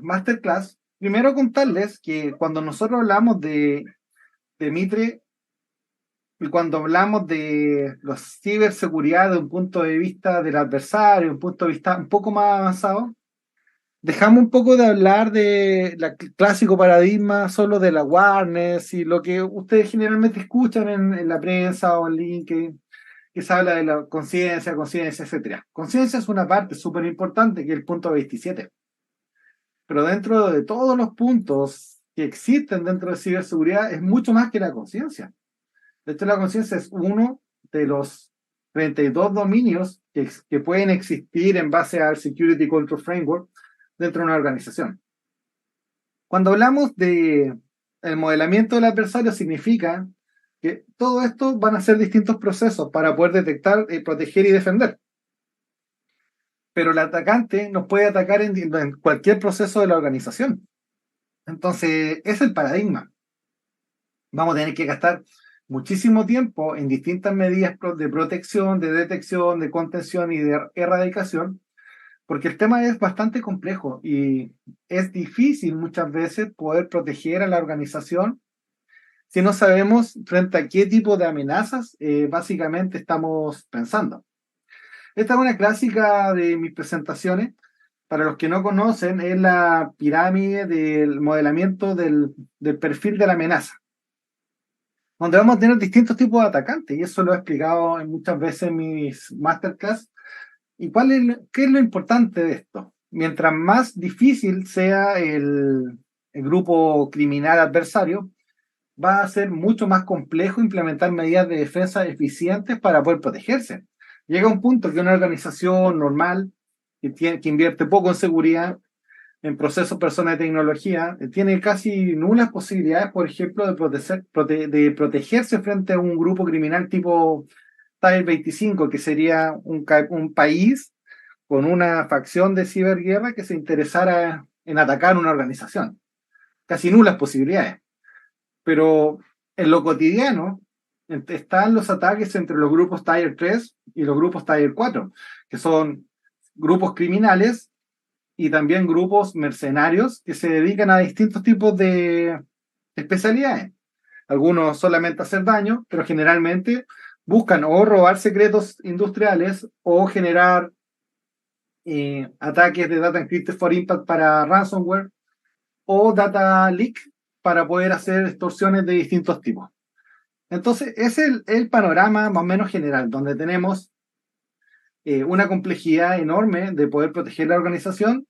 masterclass, primero contarles que cuando nosotros hablamos de Mitre y cuando hablamos de los ciberseguridad de un punto de vista del adversario, un punto de vista un poco más avanzado, dejamos un poco de hablar de la clásico paradigma solo de la awareness y lo que ustedes generalmente escuchan en la prensa o en LinkedIn, que se habla de la conciencia, etcétera. Conciencia es una parte súper importante, que es el punto 27. Pero dentro de todos los puntos que existen dentro de ciberseguridad es mucho más que la conciencia. De hecho, la conciencia es uno de los 32 dominios que pueden existir en base al Security Control Framework dentro de una organización. Cuando hablamos de el modelamiento del adversario, significa que todo esto van a ser distintos procesos para poder detectar, proteger y defender. Pero el atacante nos puede atacar en cualquier proceso de la organización. Entonces, es el paradigma. Vamos a tener que gastar muchísimo tiempo en distintas medidas de protección, de detección, de contención y de erradicación, porque el tema es bastante complejo y es difícil muchas veces poder proteger a la organización si no sabemos frente a qué tipo de amenazas básicamente estamos pensando. Esta es una clásica de mis presentaciones. Para los que no conocen, es la pirámide del modelamiento del perfil de la amenaza, donde vamos a tener distintos tipos de atacantes, y eso lo he explicado muchas veces en mis masterclass. ¿Y qué es lo importante de esto? Mientras más difícil sea el grupo criminal adversario, va a ser mucho más complejo implementar medidas de defensa eficientes para poder protegerse. Llega un punto que una organización normal, que invierte poco en seguridad, en procesos, personas de tecnología, tiene casi nulas posibilidades, por ejemplo, de protegerse frente a un grupo criminal tipo Tier 25, que sería un país con una facción de ciberguerra que se interesara en atacar una organización. Casi nulas posibilidades. Pero en lo cotidiano están los ataques entre los grupos Tier 3 y los grupos Tier 4, que son grupos criminales y también grupos mercenarios que se dedican a distintos tipos de especialidades. Algunos solamente hacer daño, pero generalmente buscan o robar secretos industriales o generar ataques de Data Encrypted for Impact para ransomware o data leak para poder hacer extorsiones de distintos tipos. Entonces, es el panorama más o menos general, donde tenemos una complejidad enorme de poder proteger la organización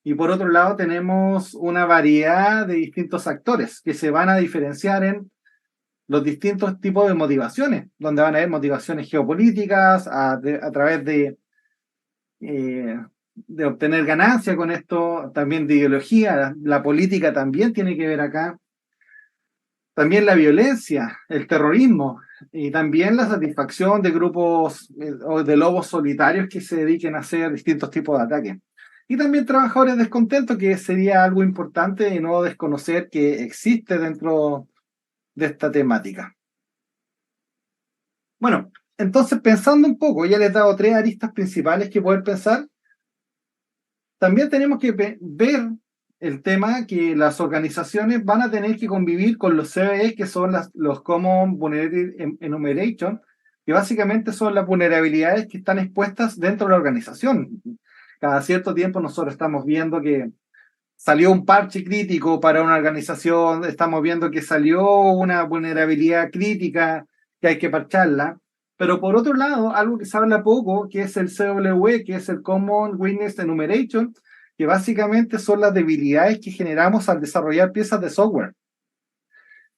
y por otro lado tenemos una variedad de distintos actores que se van a diferenciar en los distintos tipos de motivaciones, donde van a haber motivaciones geopolíticas a través de obtener ganancia con esto, también de ideología, la política también tiene que ver acá, también la violencia, el terrorismo y también la satisfacción de grupos o de lobos solitarios que se dediquen a hacer distintos tipos de ataques. Y también trabajadores descontentos, que sería algo importante y no desconocer que existe dentro de esta temática. Bueno, entonces pensando un poco, ya les he dado tres aristas principales que poder pensar. También tenemos que ver el tema que las organizaciones van a tener que convivir con los CVE, que son los Common Vulnerability Enumeration, que básicamente son las vulnerabilidades que están expuestas dentro de la organización. Cada cierto tiempo nosotros estamos viendo que salió un parche crítico para una organización, estamos viendo que salió una vulnerabilidad crítica que hay que parcharla, pero por otro lado, algo que se habla poco, que es el CWE, que es el Common Weakness Enumeration, que básicamente son las debilidades que generamos al desarrollar piezas de software,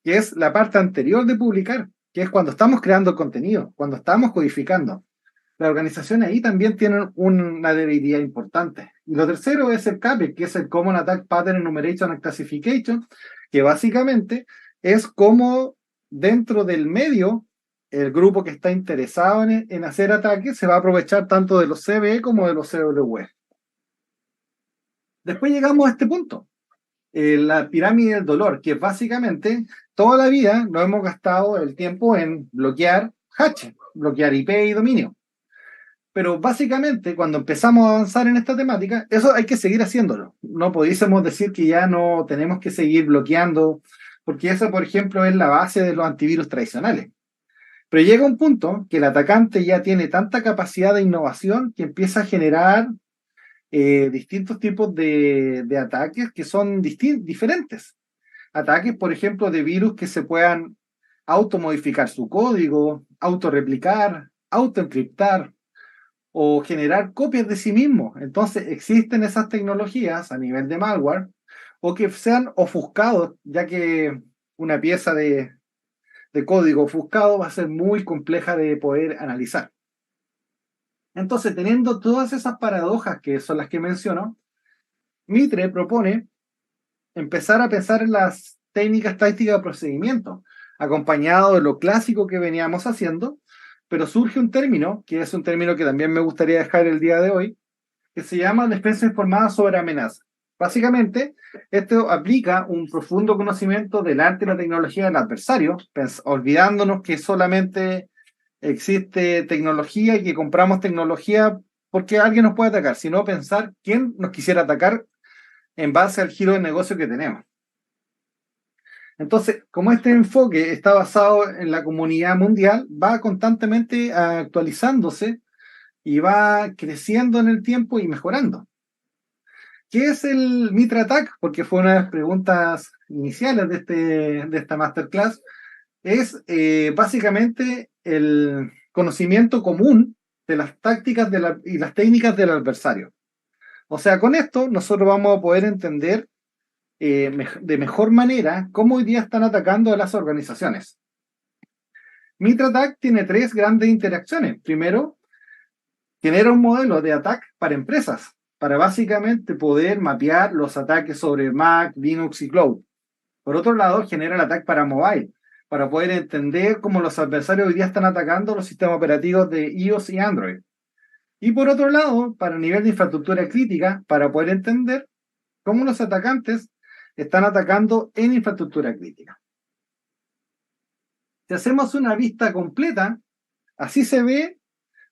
que es la parte anterior de publicar, que es cuando estamos creando contenido, cuando estamos codificando. La organización ahí también tiene una debilidad importante. Y lo tercero es el CAPE, que es el Common Attack Pattern Enumeration and Classification, que básicamente es como dentro del medio, el grupo que está interesado en hacer ataques se va a aprovechar tanto de los CVE como de los CWE. Después llegamos a este punto, la pirámide del dolor, que básicamente toda la vida nos hemos gastado el tiempo en bloquear hash, bloquear IP y dominio. Pero básicamente, cuando empezamos a avanzar en esta temática, eso hay que seguir haciéndolo. No pudiésemos decir que ya no tenemos que seguir bloqueando, porque esa, por ejemplo, es la base de los antivirus tradicionales. Pero llega un punto que el atacante ya tiene tanta capacidad de innovación que empieza a generar distintos tipos de ataques que son diferentes. Ataques, por ejemplo, de virus que se puedan automodificar su código, autorreplicar, autoencriptar o generar copias de sí mismos. Entonces existen esas tecnologías a nivel de malware o que sean ofuscados, ya que una pieza de código ofuscado va a ser muy compleja de poder analizar. Entonces, teniendo todas esas paradojas que son las que menciono, Mitre propone empezar a pensar en las técnicas tácticas de procedimiento, acompañado de lo clásico que veníamos haciendo, pero surge un término, que es un término que también me gustaría dejar el día de hoy, que se llama defensa informada sobre amenaza. Básicamente, esto aplica un profundo conocimiento del arte y la tecnología del adversario, olvidándonos que solamente existe tecnología y que compramos tecnología porque alguien nos puede atacar, sino pensar quién nos quisiera atacar en base al giro de negocio que tenemos. Entonces, como este enfoque está basado en la comunidad mundial, va constantemente actualizándose y va creciendo en el tiempo y mejorando. ¿Qué es el Mitre Attack? Porque fue una de las preguntas iniciales de esta masterclass. Es básicamente el conocimiento común de las tácticas y las técnicas del adversario. O sea, con esto nosotros vamos a poder entender de mejor manera cómo hoy día están atacando a las organizaciones. Mitre Attack tiene tres grandes interacciones. Primero, genera un modelo de ataque para empresas, para básicamente poder mapear los ataques sobre Mac, Linux y Cloud. Por otro lado, genera el ataque para mobile, para poder entender cómo los adversarios hoy día están atacando los sistemas operativos de iOS y Android. Y por otro lado, para nivel de infraestructura crítica, para poder entender cómo los atacantes están atacando en infraestructura crítica. Si hacemos una vista completa, así se ve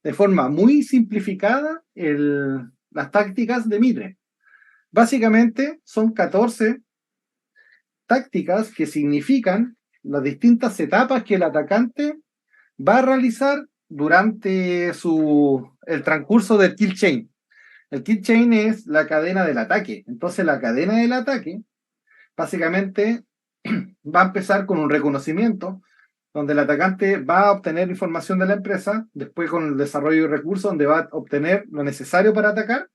de forma muy simplificada las tácticas de Mitre. Básicamente son 14 tácticas que significan las distintas etapas que el atacante va a realizar durante el transcurso del kill chain. El kill chain es la cadena del ataque. Entonces la cadena del ataque básicamente va a empezar con un reconocimiento donde el atacante va a obtener información de la empresa, después con el desarrollo de recursos donde va a obtener lo necesario para atacar,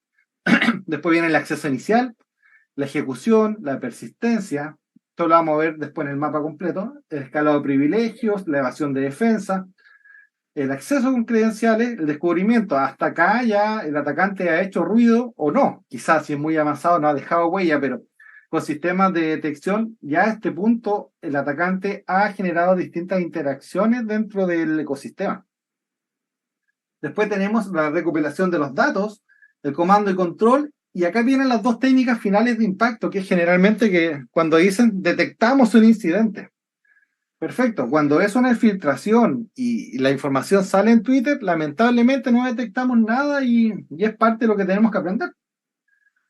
después viene el acceso inicial, la ejecución, la persistencia, esto lo vamos a ver después en el mapa completo, el escalado de privilegios, la evasión de defensa, el acceso con credenciales, el descubrimiento. Hasta acá ya el atacante ha hecho ruido o no, quizás si es muy avanzado no ha dejado huella, pero con sistemas de detección, ya a este punto el atacante ha generado distintas interacciones dentro del ecosistema. Después tenemos la recopilación de los datos, el comando y control, y acá vienen las dos técnicas finales de impacto, que es generalmente que cuando dicen detectamos un incidente. Perfecto, cuando es una filtración y la información sale en Twitter, lamentablemente no detectamos nada y es parte de lo que tenemos que aprender.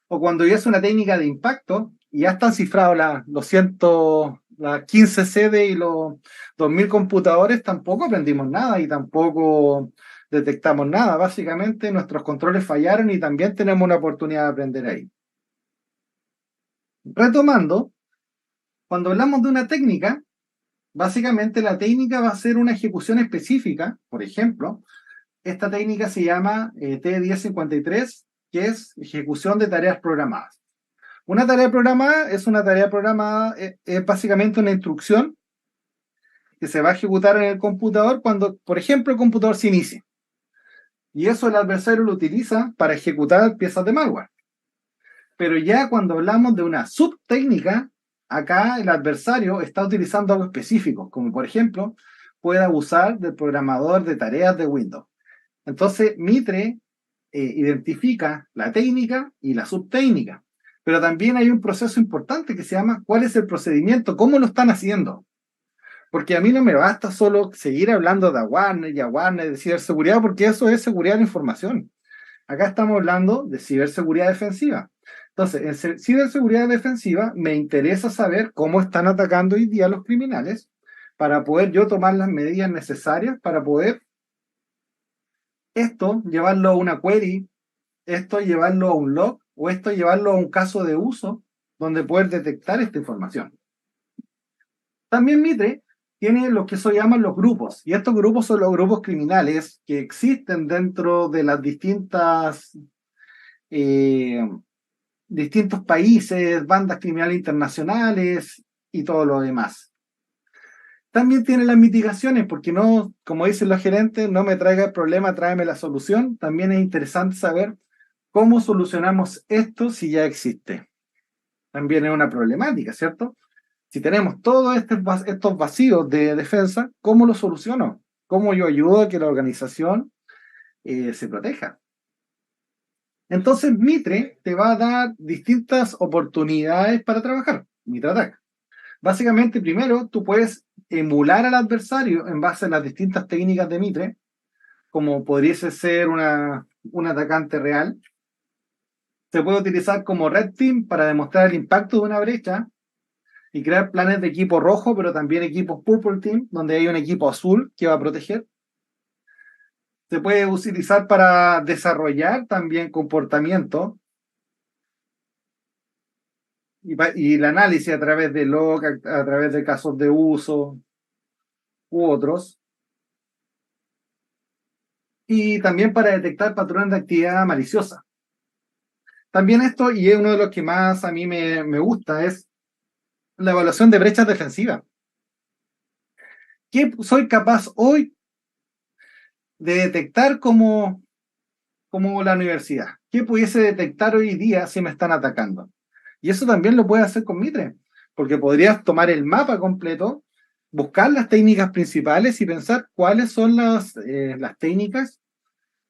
O cuando ya es una técnica de impacto y ya están cifrados las 15 sedes y los 2000 computadores, tampoco aprendimos nada y tampoco detectamos nada. Básicamente nuestros controles fallaron y también tenemos una oportunidad de aprender ahí. Retomando, cuando hablamos de una técnica, básicamente la técnica va a ser una ejecución específica. Por ejemplo, esta técnica se llama T1053, que es ejecución de tareas programadas. Una tarea programada es básicamente una instrucción que se va a ejecutar en el computador cuando, por ejemplo, el computador se inicia. Y eso el adversario lo utiliza para ejecutar piezas de malware. Pero ya cuando hablamos de una subtécnica, acá el adversario está utilizando algo específico, como por ejemplo, puede abusar del programador de tareas de Windows. Entonces, Mitre identifica la técnica y la subtécnica. Pero también hay un proceso importante que se llama ¿cuál es el procedimiento? ¿Cómo lo están haciendo? Porque a mí no me basta solo seguir hablando de awareness y awareness de ciberseguridad, porque eso es seguridad de la información. Acá estamos hablando de ciberseguridad defensiva. Entonces, en ciberseguridad defensiva me interesa saber cómo están atacando hoy día los criminales para poder yo tomar las medidas necesarias para poder esto llevarlo a una query, esto llevarlo a un log o esto llevarlo a un caso de uso donde poder detectar esta información. También Mitre tiene lo que se llaman los grupos, y estos grupos son los grupos criminales que existen dentro de las eh, distintos países, bandas criminales internacionales y todo lo demás. También tiene las mitigaciones, porque no, como dicen los gerentes, no me traiga el problema, tráeme la solución. También es interesante saber cómo solucionamos esto si ya existe. También es una problemática, ¿cierto? Si tenemos todos estos vacíos de defensa, ¿cómo lo soluciono? ¿Cómo yo ayudo a que la organización se proteja? Entonces, Mitre te va a dar distintas oportunidades para trabajar. Mitre Attack. Básicamente, primero, tú puedes emular al adversario en base a las distintas técnicas de Mitre, como podría ser un atacante real. Se puede utilizar como Red Team para demostrar el impacto de una brecha y crear planes de equipo rojo, pero también equipos Purple Team, donde hay un equipo azul que va a proteger. Se puede utilizar para desarrollar también comportamiento y el análisis a través de log, a través de casos de uso u otros. Y también para detectar patrones de actividad maliciosa. También esto, y es uno de los que más a mí me gusta, es la evaluación de brechas defensivas. ¿Qué soy capaz hoy de detectar como la universidad? ¿Qué pudiese detectar hoy día si me están atacando? Y eso también lo puedes hacer con Mitre, porque podrías tomar el mapa completo, buscar las técnicas principales y pensar cuáles son las técnicas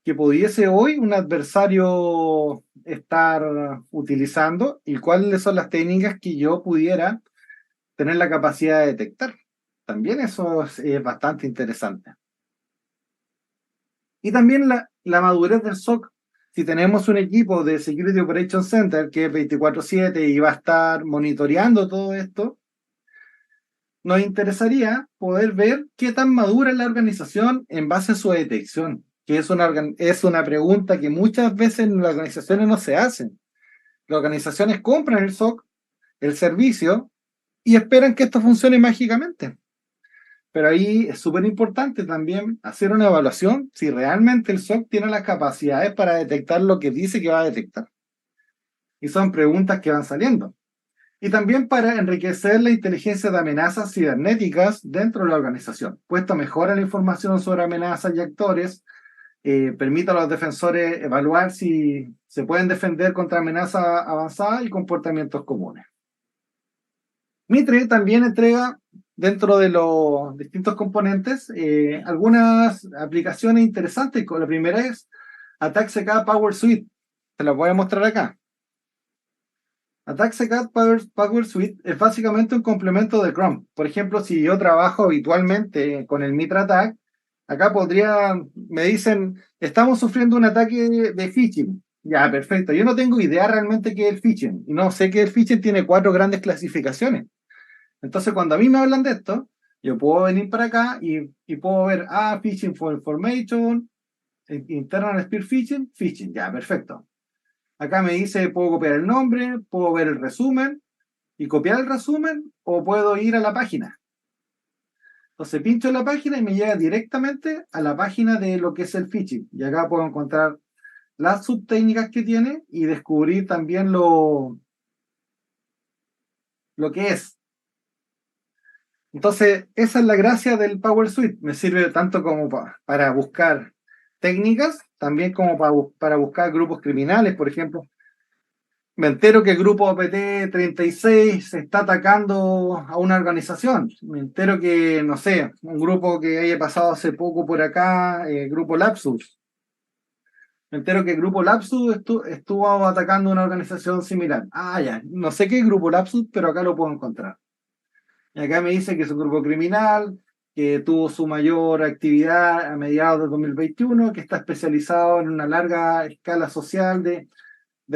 que pudiese hoy un adversario estar utilizando y cuáles son las técnicas que yo pudiera tener la capacidad de detectar. También eso es bastante interesante. Y también la madurez del SOC. Si tenemos un equipo de Security Operations Center que es 24/7 y va a estar monitoreando todo esto, nos interesaría poder ver qué tan madura es la organización en base a su detección, que es una pregunta que muchas veces en las organizaciones no se hacen. Las organizaciones compran el SOC, el servicio, y esperan que esto funcione mágicamente. Pero ahí es súper importante también hacer una evaluación si realmente el SOC tiene las capacidades para detectar lo que dice que va a detectar. Y son preguntas que van saliendo. Y también para enriquecer la inteligencia de amenazas cibernéticas dentro de la organización. Puesto mejora la información sobre amenazas y actores, permite a los defensores evaluar si se pueden defender contra amenazas avanzadas y comportamientos comunes. Mitre también entrega dentro de los distintos componentes algunas aplicaciones interesantes. La primera es Attack CK Power Suite. Te la voy a mostrar acá. Attack CK Power Suite es básicamente un complemento de Chrome. Por ejemplo, si yo trabajo habitualmente con el Mitre Attack, acá me dicen, estamos sufriendo un ataque de phishing. Ya, perfecto. Yo no tengo idea realmente qué es el phishing. Y no sé que el phishing tiene 4 grandes clasificaciones. Entonces, cuando a mí me hablan de esto, yo puedo venir para acá y puedo ver, phishing for information, internal spear phishing, phishing, ya, perfecto. Acá me dice, puedo copiar el nombre, puedo ver el resumen y copiar el resumen o puedo ir a la página. Entonces pincho en la página y me llega directamente a la página de lo que es el phishing. Y acá puedo encontrar las subtécnicas que tiene y descubrir también lo que es. Entonces, esa es la gracia del Power Suite. Me sirve tanto como para buscar técnicas, también como para buscar grupos criminales, por ejemplo. Me entero que el grupo OPT 36 se está atacando a una organización. Me entero que, no sé, un grupo que haya pasado hace poco por acá, Grupo Lapsus. Me entero que el Grupo Lapsus estuvo atacando una organización similar. Ya, no sé qué es Grupo Lapsus, pero acá lo puedo encontrar. Y acá me dice que es un grupo criminal, que tuvo su mayor actividad a mediados de 2021, que está especializado en una larga escala social de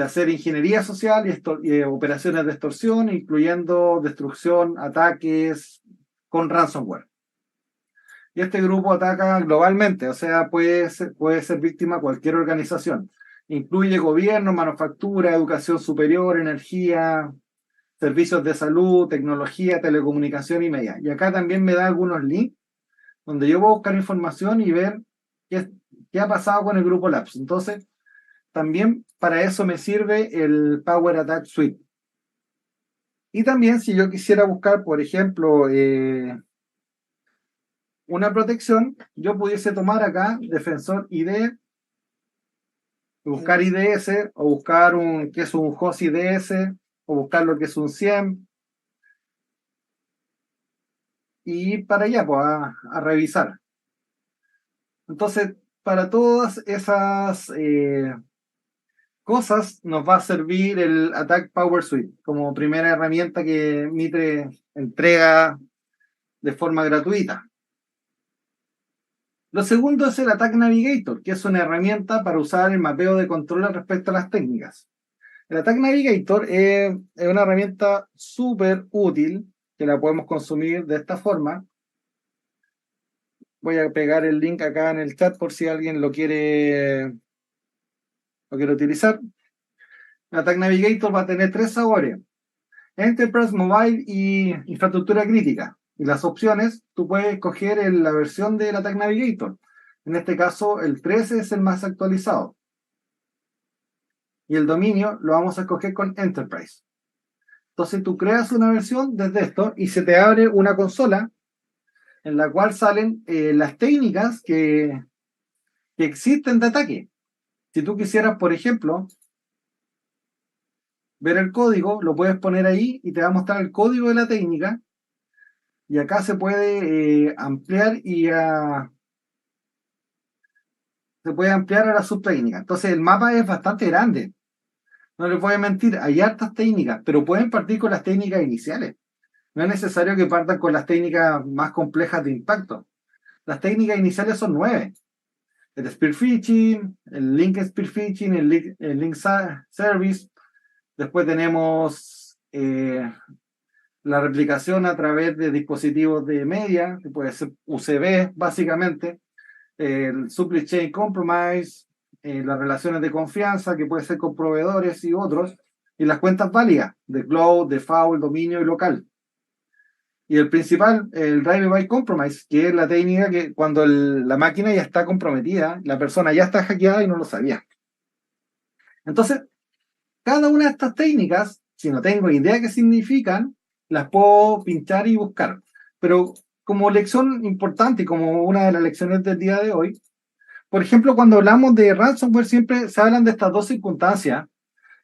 hacer ingeniería social y operaciones de extorsión, incluyendo destrucción, ataques con ransomware. Y este grupo ataca globalmente, o sea, puede ser víctima cualquier organización. Incluye gobierno, manufactura, educación superior, energía, servicios de salud, tecnología, telecomunicación y media. Y acá también me da algunos links donde yo voy a buscar información y ver qué, qué ha pasado con el grupo Labs. Entonces, también para eso me sirve el Power Attack Suite. Y también si yo quisiera buscar, por ejemplo, una protección, yo pudiese tomar acá Defensor ID, buscar IDS o buscar un que es un host IDS o buscar lo que es un SIEM y para allá pues, a revisar. Entonces, para todas esas cosas nos va a servir el Attack Power Suite como primera herramienta que Mitre entrega de forma gratuita. Lo segundo es el Attack Navigator, que es una herramienta para usar el mapeo de controles respecto a las técnicas. El Attack Navigator es una herramienta súper útil que la podemos consumir de esta forma. Voy a pegar el link acá en el chat por si alguien lo quiere utilizar. El Attack Navigator va a tener tres sabores: Enterprise, Mobile y infraestructura crítica. Y las opciones, tú puedes escoger la versión del Attack Navigator. En este caso, el 13 es el más actualizado. Y el dominio lo vamos a escoger con Enterprise. Entonces tú creas una versión desde esto y se te abre una consola en la cual salen las técnicas que existen de ataque. Si tú quisieras, por ejemplo, ver el código, lo puedes poner ahí y te va a mostrar el código de la técnica. Y acá se puede ampliar se puede ampliar a la subtécnica. Entonces el mapa es bastante grande. No les voy a mentir, hay hartas técnicas, pero pueden partir con las técnicas iniciales. No es necesario que partan con las técnicas más complejas de impacto. Las técnicas iniciales son 9. El spear phishing, el link spear phishing, el link service. Después tenemos la replicación a través de dispositivos de media, que puede ser UCB básicamente, el supply chain compromise, las relaciones de confianza, que puede ser con proveedores y otros, y las cuentas válidas de cloud, de faul, dominio y local. Y el principal, el drive-by compromise, que es la técnica que cuando la máquina ya está comprometida, la persona ya está hackeada y no lo sabía. Entonces, cada una de estas técnicas, si no tengo idea qué significan, las puedo pinchar y buscar. Pero como lección importante y como una de las lecciones del día de hoy, por ejemplo, cuando hablamos de ransomware siempre se hablan de estas dos circunstancias.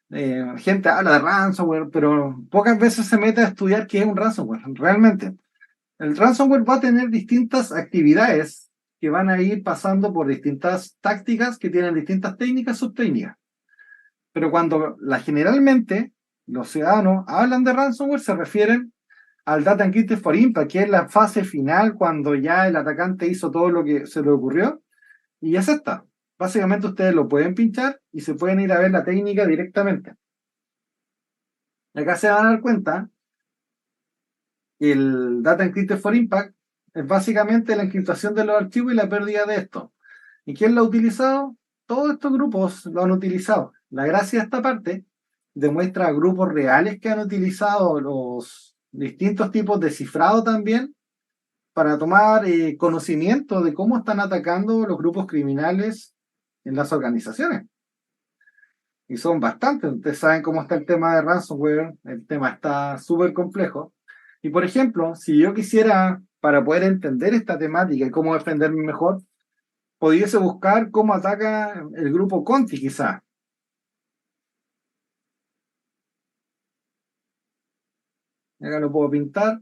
Gente habla de ransomware, pero pocas veces se mete a estudiar qué es un ransomware, realmente. El ransomware va a tener distintas actividades que van a ir pasando por distintas tácticas que tienen distintas técnicas, subtécnicas. Pero cuando generalmente los ciudadanos hablan de ransomware, se refieren al Data Encrypted for Impact, que es la fase final cuando ya el atacante hizo todo lo que se le ocurrió, y ya está. Básicamente ustedes lo pueden pinchar y se pueden ir a ver la técnica directamente. Acá se van a dar cuenta que el Data Encrypted for Impact es básicamente la encriptación de los archivos y la pérdida de estos. ¿Y quién lo ha utilizado? Todos estos grupos lo han utilizado. La gracia de esta parte demuestra a grupos reales que han utilizado los distintos tipos de cifrado también para tomar conocimiento de cómo están atacando los grupos criminales en las organizaciones. Y son bastantes. Ustedes saben cómo está el tema de ransomware. El tema está súper complejo. Y por ejemplo, si yo quisiera, para poder entender esta temática y cómo defenderme mejor, pudiese buscar cómo ataca el grupo Conti, quizá. Acá lo puedo pintar.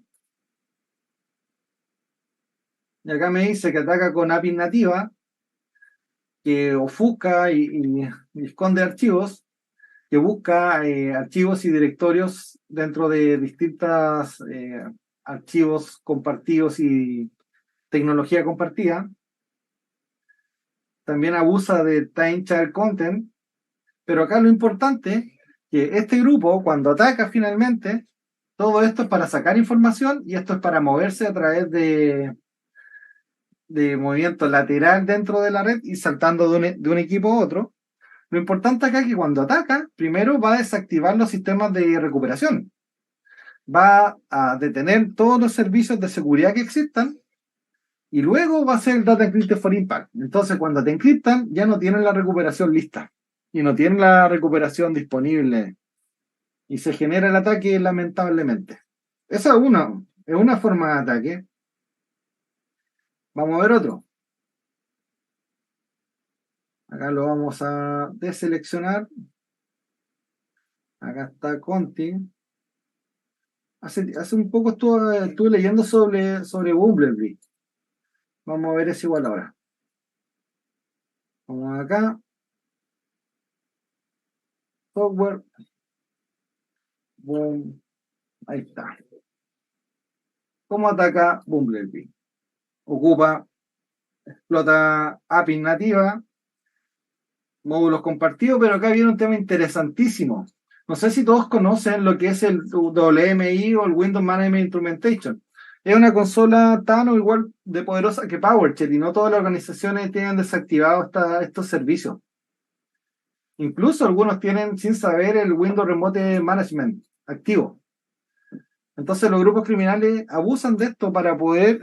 Y acá me dice que ataca con API nativa, que ofusca y esconde archivos, que busca archivos y directorios dentro de distintas archivos compartidos y tecnología compartida. También abusa de Time Child Content, pero acá lo importante es que este grupo, cuando ataca finalmente, todo esto es para sacar información y esto es para moverse a través de movimiento lateral dentro de la red y saltando de un equipo a otro. Lo importante acá es que cuando ataca, primero va a desactivar los sistemas de recuperación. Va a detener todos los servicios de seguridad que existan y luego va a hacer el Data Encrypted for Impact. Entonces, cuando te encriptan, ya no tienen la recuperación lista y no tienen la recuperación disponible y se genera el ataque lamentablemente. Esa es una forma de ataque. Vamos a ver otro. Acá lo vamos a deseleccionar. Acá está Conti. Hace un poco estuve leyendo sobre Bumblebee. Vamos a ver ese igual ahora. Vamos acá. Software. Boom. Ahí está. ¿Cómo ataca Bumblebee? Explota API nativa, módulos compartidos, pero acá viene un tema interesantísimo. No sé si todos conocen lo que es el WMI o el Windows Management Instrumentation. Es una consola tan o igual de poderosa que PowerShell y no todas las organizaciones tienen desactivados estos servicios. Incluso algunos tienen sin saber el Windows Remote Management activo. Entonces los grupos criminales abusan de esto para poder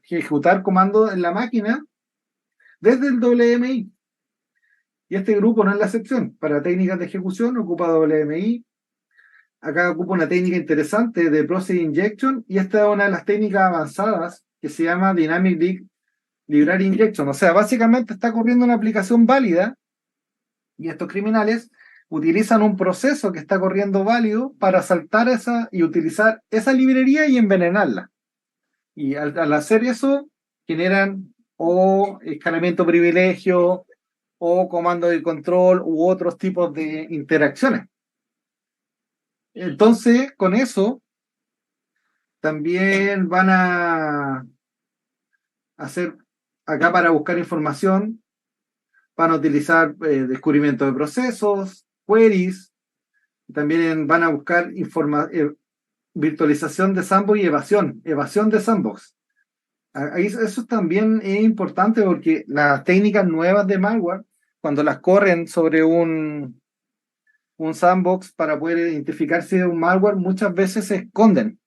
ejecutar comandos en la máquina desde el WMI. Y este grupo no es la excepción. Para técnicas de ejecución ocupa WMI. Acá ocupa una técnica interesante de Process Injection y esta es una de las técnicas avanzadas que se llama Dynamic Library Injection. O sea, básicamente está corriendo una aplicación válida y estos criminales utilizan un proceso que está corriendo válido para saltar esa y utilizar esa librería y envenenarla. Y al hacer eso, generan o escalamiento privilegio o comando de control u otros tipos de interacciones. Entonces, con eso, también van a hacer acá para buscar información, van a utilizar descubrimiento de procesos, queries, también van a buscar virtualización de sandbox y evasión de sandbox. Eso también es importante porque las técnicas nuevas de malware, cuando las corren sobre un sandbox para poder identificar si es un malware, muchas veces se esconden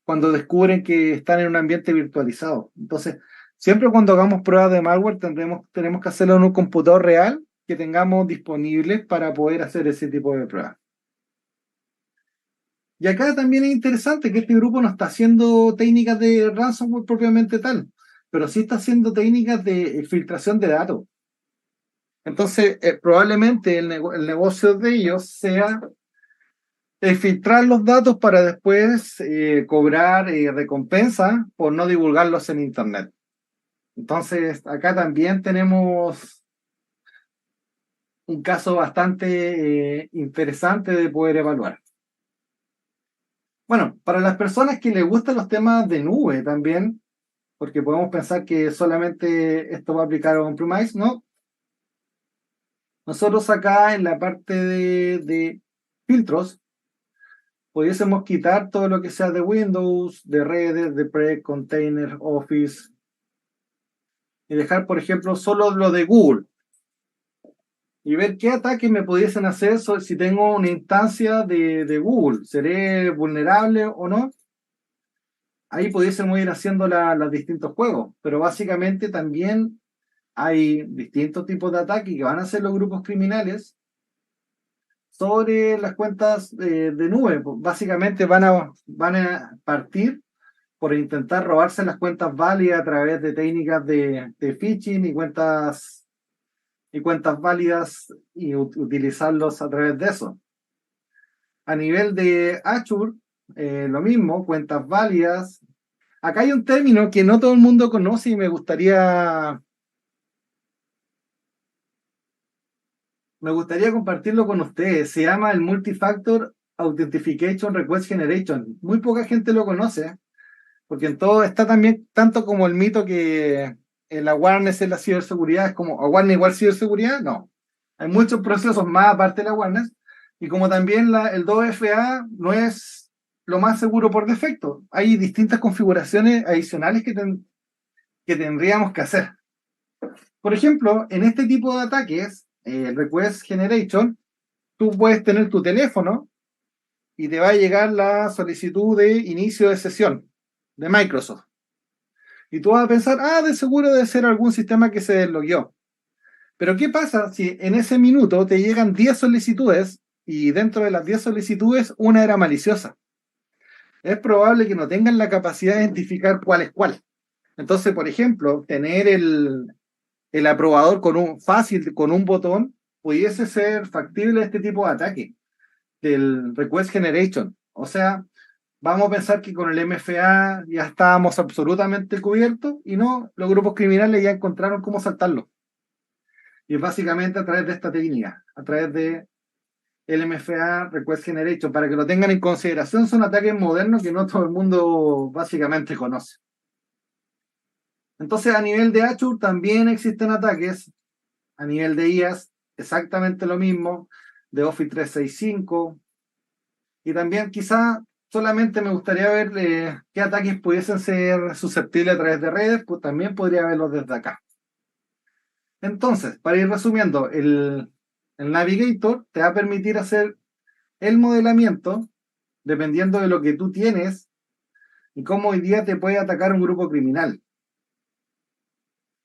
cuando descubren que están en un ambiente virtualizado. Entonces, siempre cuando hagamos pruebas de malware tenemos que hacerlo en un computador real que tengamos disponible para poder hacer ese tipo de pruebas. Y acá también es interesante que este grupo no está haciendo técnicas de ransomware propiamente tal, pero sí está haciendo técnicas de filtración de datos. Entonces, probablemente el negocio de ellos sea filtrar los datos para después cobrar recompensa por no divulgarlos en Internet. Entonces, acá también tenemos un caso bastante interesante de poder evaluar. Bueno, para las personas que les gustan los temas de nube también, porque podemos pensar que solamente esto va a aplicar a on-premise, ¿no? Nosotros acá en la parte de filtros, pudiésemos quitar todo lo que sea de Windows, de redes, de Pre, Container, Office, y dejar, por ejemplo, solo lo de Google. Y ver qué ataques me pudiesen hacer si tengo una instancia de Google. ¿Seré vulnerable o no? Ahí pudiésemos ir haciendo los distintos juegos. Pero básicamente también hay distintos tipos de ataques que van a hacer los grupos criminales sobre las cuentas de nube. Básicamente van a partir por intentar robarse las cuentas válidas a través de técnicas de phishing y cuentas válidas y utilizarlos a través de eso. A nivel de Azure, lo mismo, cuentas válidas. Acá hay un término que no todo el mundo conoce y me gustaría compartirlo con ustedes. Se llama el Multifactor Authentication Request Generation. Muy poca gente lo conoce, porque en todo está también, tanto como el mito que el awareness en la ciberseguridad es como awareness igual ciberseguridad, no. Hay muchos procesos más aparte del awareness, y como también el 2FA no es lo más seguro por defecto. Hay distintas configuraciones adicionales que tendríamos que hacer. Por ejemplo, en este tipo de ataques, el request generation, tú puedes tener tu teléfono y te va a llegar la solicitud de inicio de sesión de Microsoft. Y tú vas a pensar, de seguro debe ser algún sistema que se deslogueó. Pero ¿qué pasa si en ese minuto te llegan 10 solicitudes y dentro de las 10 solicitudes una era maliciosa? Es probable que no tengan la capacidad de identificar cuál es cuál. Entonces, por ejemplo, tener el aprobador fácil con un botón pudiese ser factible este tipo de ataque del request generation. O sea, vamos a pensar que con el MFA ya estábamos absolutamente cubiertos y no, los grupos criminales ya encontraron cómo saltarlo. Y es básicamente a través de esta técnica, a través de el MFA Request Generation, para que lo tengan en consideración, son ataques modernos que no todo el mundo básicamente conoce. Entonces, a nivel de Azure también existen ataques, a nivel de IaaS, exactamente lo mismo, de Office 365, y también quizá solamente me gustaría ver qué ataques pudiesen ser susceptibles a través de redes, pues también podría verlos desde acá. Entonces, para ir resumiendo, el Navigator te va a permitir hacer el modelamiento dependiendo de lo que tú tienes y cómo hoy día te puede atacar un grupo criminal.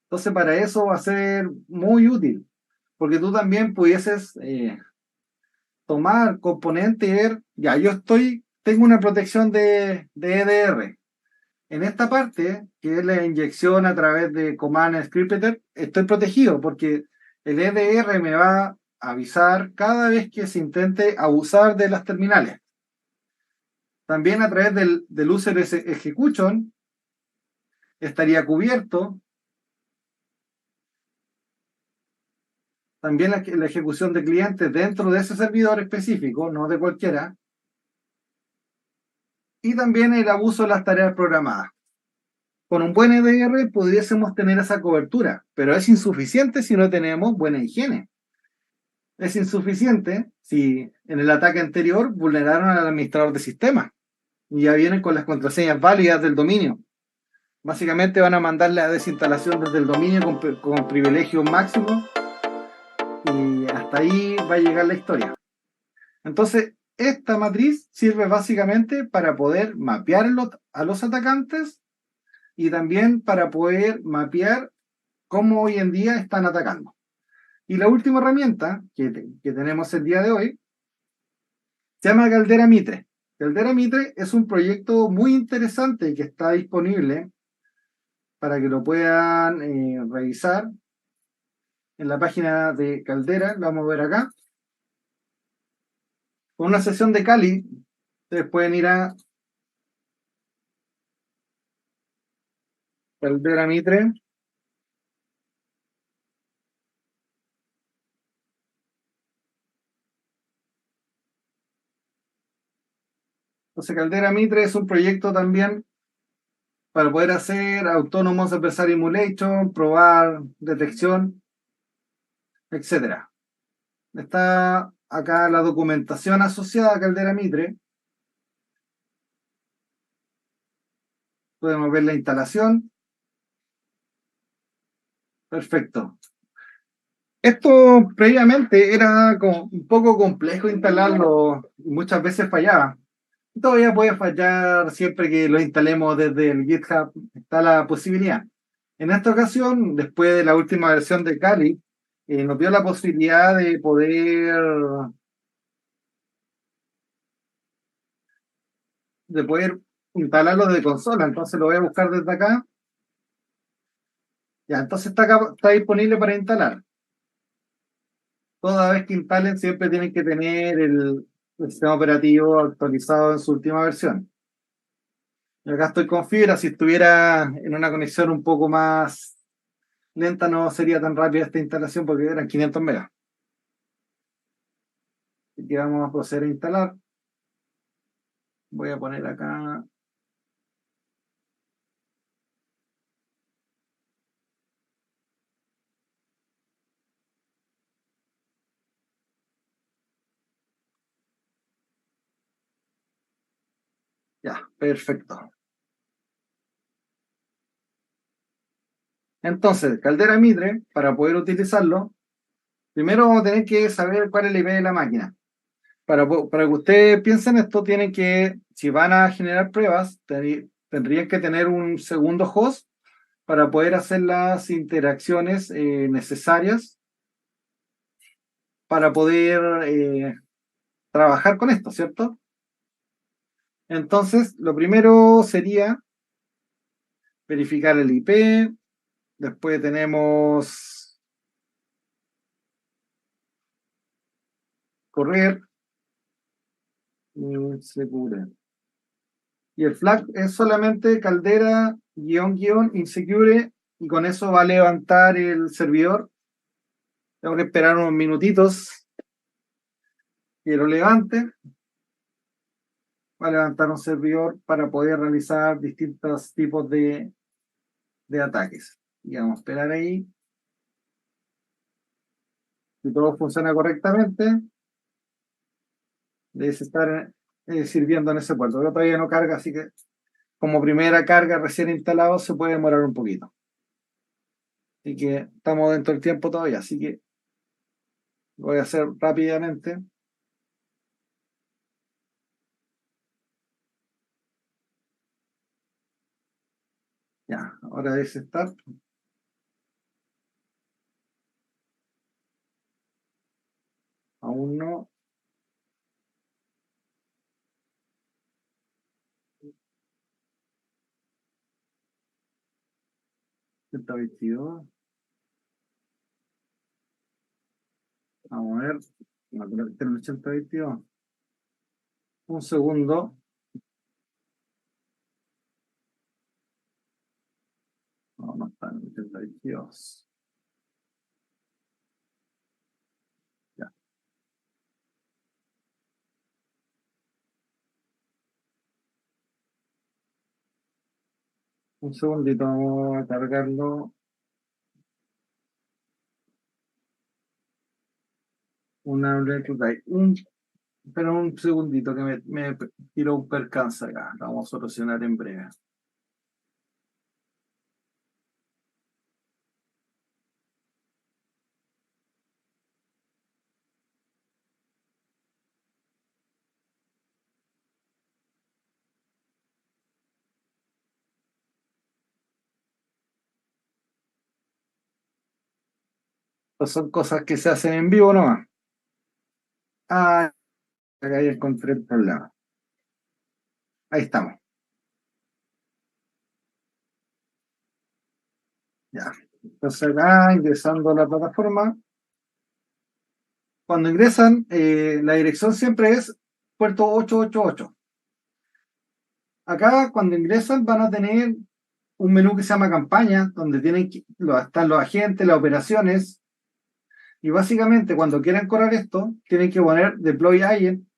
Entonces, para eso va a ser muy útil, porque tú también pudieses tomar componente y ver, ya, tengo una protección de EDR. En esta parte, que es la inyección a través de Command Scripter, estoy protegido porque el EDR me va a avisar cada vez que se intente abusar de las terminales. También a través del User Execution estaría cubierto. También la ejecución de clientes dentro de ese servidor específico, no de cualquiera. Y también el abuso de las tareas programadas. Con un buen EDR pudiésemos tener esa cobertura, pero es insuficiente si no tenemos buena higiene. Es insuficiente si en el ataque anterior vulneraron al administrador de sistemas y ya vienen con las contraseñas válidas del dominio. Básicamente van a mandar la desinstalación desde el dominio con privilegio máximo y hasta ahí va a llegar la historia. Entonces, esta matriz sirve básicamente para poder mapear a los atacantes y también para poder mapear cómo hoy en día están atacando. Y la última herramienta que tenemos el día de hoy se llama Caldera Mitre. Caldera Mitre es un proyecto muy interesante que está disponible para que lo puedan revisar en la página de Caldera. Lo vamos a ver acá. Con una sesión de Kali, ustedes pueden ir a Caldera Mitre. Entonces, Caldera Mitre es un proyecto también para poder hacer autónomos adversary emulation, probar detección, etcétera. Está acá la documentación asociada a Caldera Mitre. Podemos ver la instalación. Perfecto. Esto previamente era como un poco complejo instalarlo y muchas veces fallaba. Todavía puede fallar siempre que lo instalemos desde el GitHub, está la posibilidad. En esta ocasión, después de la última versión de Kali, nos dio la posibilidad de poder instalarlo de consola. Entonces lo voy a buscar desde acá. Ya, entonces está disponible para instalar. Toda vez que instalen, siempre tienen que tener el sistema operativo actualizado en su última versión. Yo acá estoy con fibra, si estuviera en una conexión un poco más lenta no sería tan rápida esta instalación porque eran 500 megas. Así que vamos a proceder a instalar. Voy a poner acá Ya, perfecto. Entonces, Caldera Mitre, para poder utilizarlo, primero vamos a tener que saber cuál es el IP de la máquina. Para que ustedes piensen esto, tienen que, si van a generar pruebas, tendrían que tener un segundo host para poder hacer las interacciones necesarias para poder trabajar con esto, ¿cierto? Entonces, lo primero sería verificar el IP, después tenemos correr, insecure. Y el flag es solamente caldera, guión, guión, insecure, y con eso va a levantar el servidor. Tengo que esperar unos minutitos que lo levante. Va a levantar un servidor para poder realizar distintos tipos de ataques. Y vamos a esperar ahí. Si todo funciona correctamente, debe estar sirviendo en ese puerto. Pero todavía no carga, así que como primera carga recién instalado se puede demorar un poquito. Así que estamos dentro del tiempo todavía, así que lo voy a hacer rápidamente. Ya, ahora dice start. Aún no. 122. Vamos a ver. No, creo que esté en el 122. Un segundo. No, no está en el 122. Ya, un segundito, vamos a cargarlo. Una pero un segundito que me tiró un percance acá. Lo vamos a solucionar en breve. Pues son cosas que se hacen en vivo nomás. Ah, acá ya encontré el problema. Ahí estamos. Ya. Entonces acá ingresando a la plataforma. Cuando ingresan, la dirección siempre es puerto 888. Acá cuando ingresan van a tener un menú que se llama campaña, donde están los agentes, las operaciones, y básicamente cuando quieren correr esto, tienen que poner deploy agent,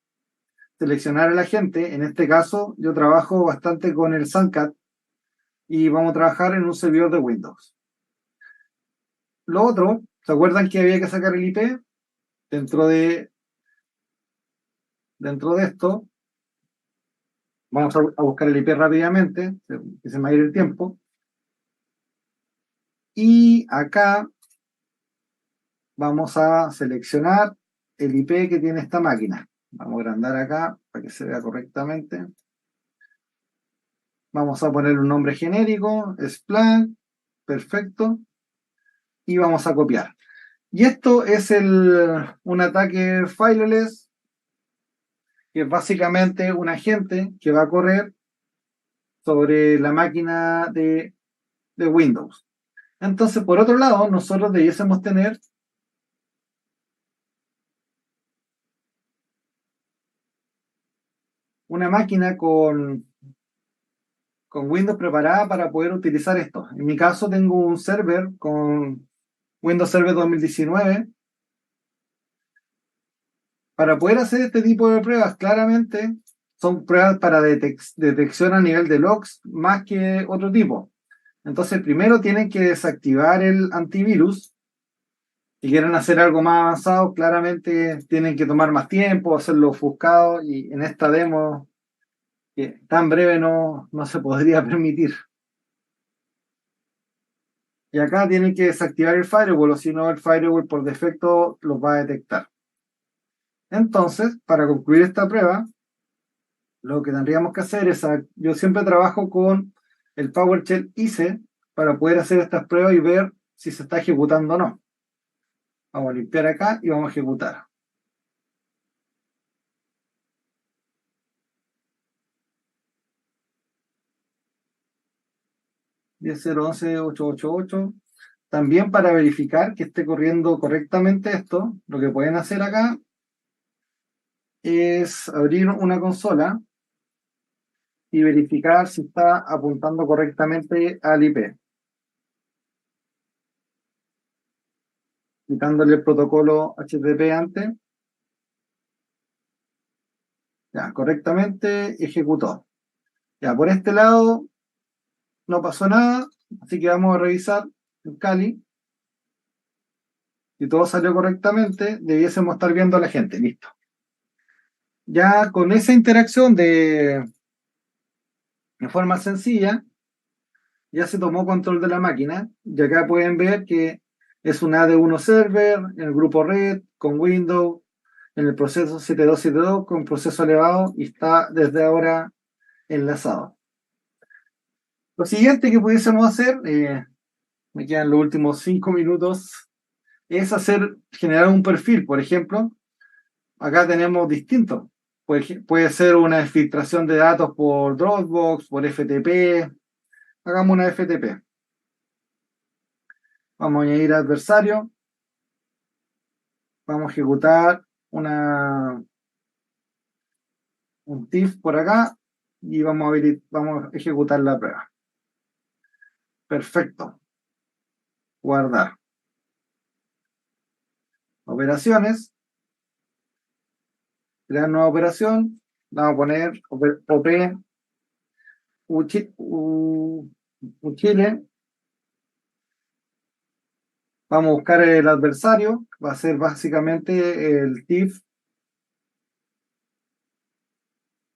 seleccionar al agente. En este caso, yo trabajo bastante con el SunCat y vamos a trabajar en un servidor de Windows. Lo otro, ¿se acuerdan que había que sacar el IP? Dentro dentro de esto, vamos a buscar el IP rápidamente, que se me va a ir el tiempo. Y acá vamos a seleccionar el IP que tiene esta máquina. Vamos a agrandar acá para que se vea correctamente. Vamos a poner un nombre genérico, Splunk, perfecto, y vamos a copiar. Y esto es un ataque fileless, que es básicamente un agente que va a correr sobre la máquina de Windows. Entonces, por otro lado, nosotros debiésemos tener una máquina con Windows preparada para poder utilizar esto. En mi caso tengo un server con Windows Server 2019. Para poder hacer este tipo de pruebas, claramente son pruebas para detección a nivel de logs más que otro tipo. Entonces, primero tienen que desactivar el antivirus. Si quieren hacer algo más avanzado, claramente tienen que tomar más tiempo, hacerlo ofuscado, y en esta demo que tan breve no se podría permitir. Y acá tienen que desactivar el firewall, o si no, el firewall por defecto los va a detectar. Entonces, para concluir esta prueba, lo que tendríamos que hacer es, yo siempre trabajo con el PowerShell ICE para poder hacer estas pruebas y ver si se está ejecutando o no. Vamos a limpiar acá y vamos a ejecutar. 10.0.11.888. También para verificar que esté corriendo correctamente esto, lo que pueden hacer acá es abrir una consola y verificar si está apuntando correctamente al IP, quitándole el protocolo HTTP antes. Ya, correctamente ejecutó. Ya, por este lado no pasó nada, así que vamos a revisar el Kali. Si todo salió correctamente, debiésemos estar viendo a la gente. Listo. Ya con esa interacción de forma sencilla, ya se tomó control de la máquina. Y acá pueden ver que es un AD1 server, en el grupo red, con Windows, en el proceso 7272, con proceso elevado, y está desde ahora enlazado. Lo siguiente que pudiésemos hacer, me quedan los últimos 5 minutos, es generar un perfil. Por ejemplo, acá tenemos distintos. Puede ser una filtración de datos por Dropbox, por FTP. Hagamos una FTP. Vamos a añadir adversario. Vamos a ejecutar un TIFF por acá y vamos a ejecutar la prueba. Perfecto. Guardar. Operaciones. Crear nueva operación. Vamos a poner OP Chile. Vamos a buscar el adversario. Va a ser básicamente el TIFF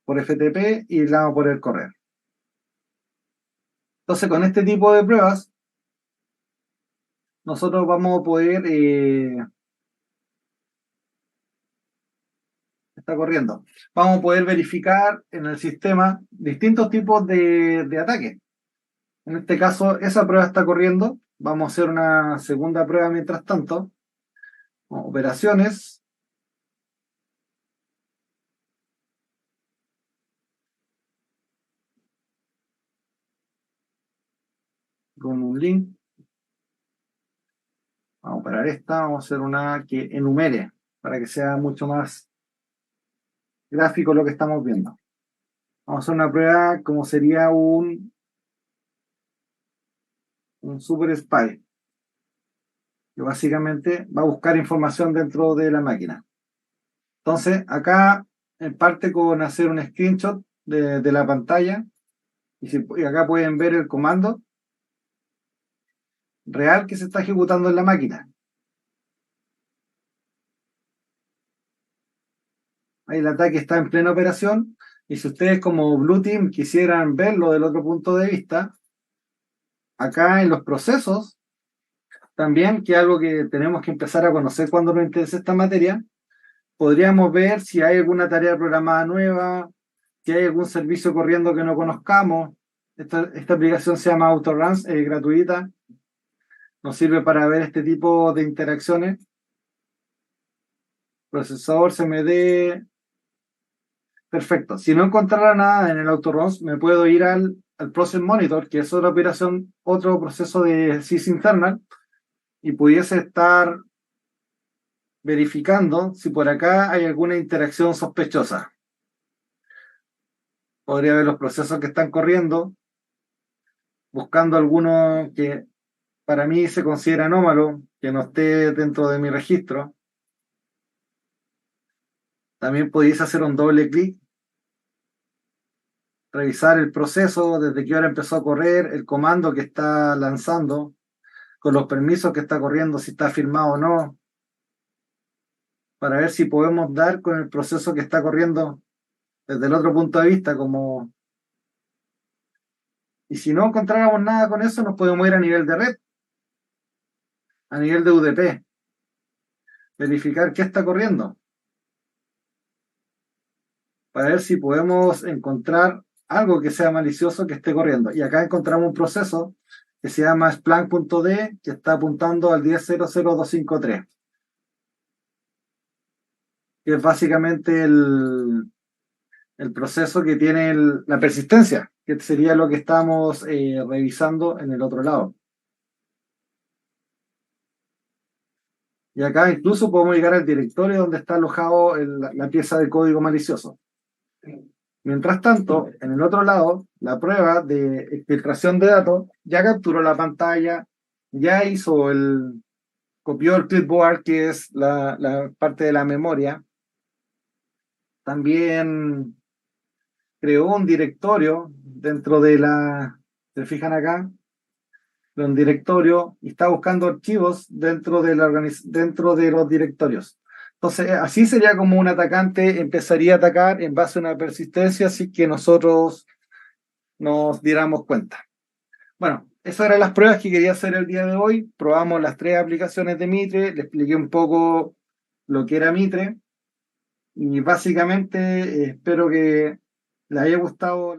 por FTP y la vamos a poner correr. Entonces, con este tipo de pruebas, nosotros vamos a poder... está corriendo. Vamos a poder verificar en el sistema distintos tipos de ataques. En este caso, esa prueba está corriendo. Vamos a hacer una segunda prueba mientras tanto. Operaciones. Con un link. Vamos a parar esta. Vamos a hacer una que enumere para que sea mucho más gráfico lo que estamos viendo. Vamos a hacer una prueba como sería un super spy, que básicamente va a buscar información dentro de la máquina. Entonces, acá parte con hacer un screenshot de la pantalla y acá pueden ver el comando real que se está ejecutando en la máquina. Ahí el ataque está en plena operación y si ustedes como Blue Team quisieran verlo del otro punto de vista, acá en los procesos, también, que es algo que tenemos que empezar a conocer cuando nos interese esta materia, podríamos ver si hay alguna tarea programada nueva, si hay algún servicio corriendo que no conozcamos. Esta aplicación se llama Autoruns, es gratuita, nos sirve para ver este tipo de interacciones. Procesador CMD, perfecto. Si no encontrara nada en el Autoruns, me puedo ir al Process Monitor, que es otra operación, otro proceso de sys internal, y pudiese estar verificando si por acá hay alguna interacción sospechosa. Podría ver los procesos que están corriendo, buscando alguno que para mí se considera anómalo, que no esté dentro de mi registro. También podéis hacer un doble clic, revisar el proceso, desde qué hora empezó a correr, el comando que está lanzando, con los permisos que está corriendo, si está firmado o no, para ver si podemos dar con el proceso que está corriendo desde el otro punto de vista, y si no encontráramos nada con eso, nos podemos ir a nivel de red, a nivel de UDP, verificar qué está corriendo, para ver si podemos encontrar algo que sea malicioso que esté corriendo. Y acá encontramos un proceso que se llama Splunk.d, que está apuntando al 10.0.0.253, que es básicamente el proceso que tiene la persistencia, que sería lo que estamos revisando en el otro lado. Y acá incluso podemos llegar al directorio donde está alojado la pieza de código malicioso. Mientras tanto, en el otro lado, la prueba de exfiltración de datos ya capturó la pantalla, ya copió el clipboard, que es la parte de la memoria. También creó un directorio dentro ¿se fijan acá? De un directorio y está buscando archivos dentro de los directorios. Entonces, así sería como un atacante empezaría a atacar en base a una persistencia, así que nosotros nos diéramos cuenta. Bueno, esas eran las pruebas que quería hacer el día de hoy. Probamos las 3 aplicaciones de Mitre, le expliqué un poco lo que era Mitre y básicamente espero que les haya gustado.